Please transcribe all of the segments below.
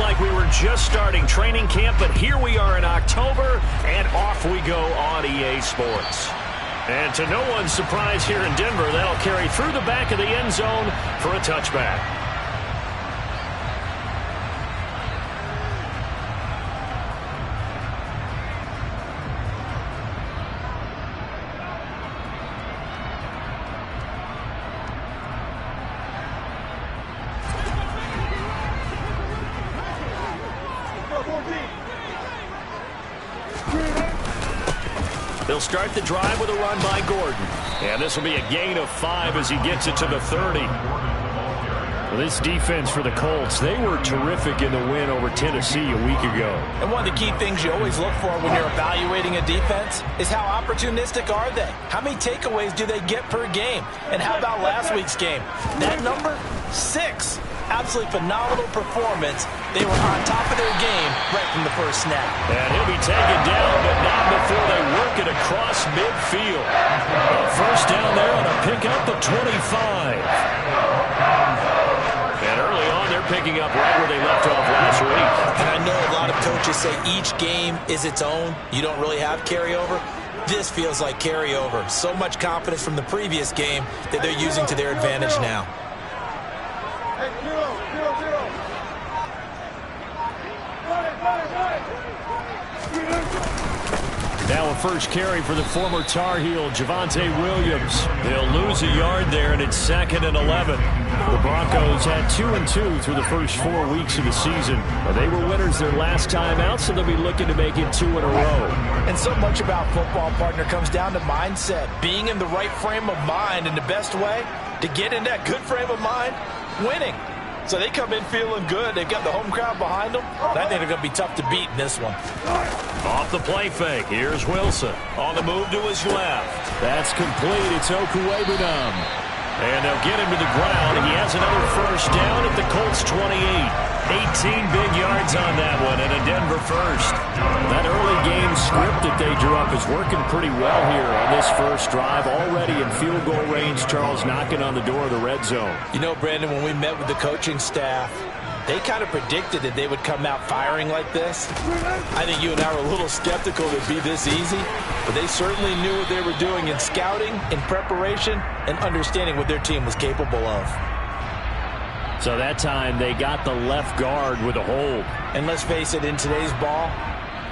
like we were just starting training camp, but here we are in October, and off we go on EA Sports. And to no one's surprise here in Denver, that'll carry through the back of the end zone for a touchback. They'll start the drive with a run by Gordon. And this will be a gain of 5 as he gets it to the 30. Well, this defense for the Colts, they were terrific in the win over Tennessee a week ago. And one of the key things you always look for when you're evaluating a defense is how opportunistic are they? How many takeaways do they get per game? And how about last week's game? That number, 6. Absolutely phenomenal performance. They were on top of their game right from the first snap. And he'll be taken down, but not before they work it across midfield. First down there on a pickup at 25. And early on, they're picking up right where they left off last week. And I know a lot of coaches say each game is its own. You don't really have carryover. This feels like carryover. So much confidence from the previous game that they're using to their advantage now. Now a first carry for the former Tar Heel, Javonte Williams. They'll lose a yard there, and it's 2nd and 11. The Broncos had 2-2 through the first 4 weeks of the season. They were winners their last time out, so they'll be looking to make it 2 in a row. And so much about football, partner, comes down to mindset. Being in the right frame of mind, and the best way to get in that good frame of mind, winning. So they come in feeling good. They've got the home crowd behind them. And I think they're going to be tough to beat in this one. Off the play fake, here's Wilson. On the move to his left. That's complete. It's Okuwebunam. And they'll get him to the ground. He has another first down at the Colts 28. 18 big yards on that one, and a Denver first. That early game script that they drew up is working pretty well here on this first drive. Already in field goal range, Charles, knocking on the door of the red zone. You know, Brandon, when we met with the coaching staff, they kind of predicted that they would come out firing like this. I think you and I were a little skeptical that it'd be this easy, but they certainly knew what they were doing in scouting, in preparation, and understanding what their team was capable of. So that time they got the left guard with a hold. And let's face it, in today's ball,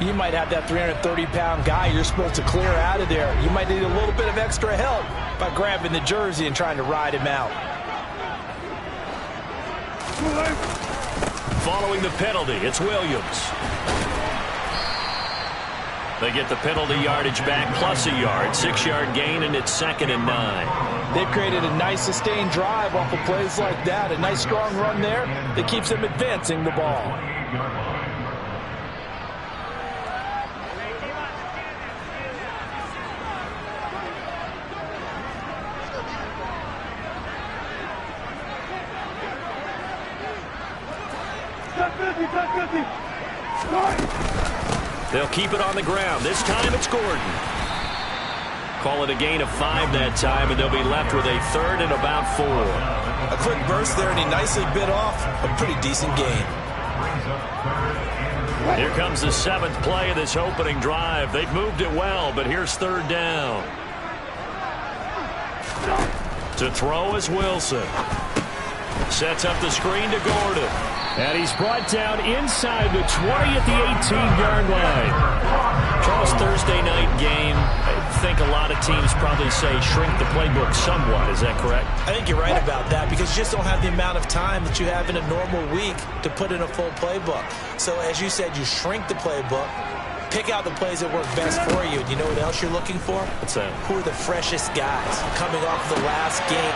you might have that 330-pound guy you're supposed to clear out of there. You might need a little bit of extra help by grabbing the jersey and trying to ride him out. Following the penalty, it's Williams. They get the penalty yardage back plus a yard. 6-yard gain, and it's 2nd and 9. They've created a nice sustained drive off of plays like that. A nice strong run there that keeps them advancing the ball. They'll keep it on the ground. This time it's Gordon. Call it a gain of 5 that time, and they'll be left with a 3rd and about 4. A quick burst there, and he nicely bit off a pretty decent gain. Here comes the 7th play of this opening drive. They've moved it well, but here's 3rd down. To throw is Wilson. Sets up the screen to Gordon. And he's brought down inside the 20 at the 18-yard line. Charles, Thursday night game, I think a lot of teams probably say shrink the playbook somewhat. Is that correct? I think you're right about that because you just don't have the amount of time that you have in a normal week to put in a full playbook. So as you said, you shrink the playbook, pick out the plays that work best for you. And you know what else you're looking for? What's that? Who are the freshest guys coming off the last game?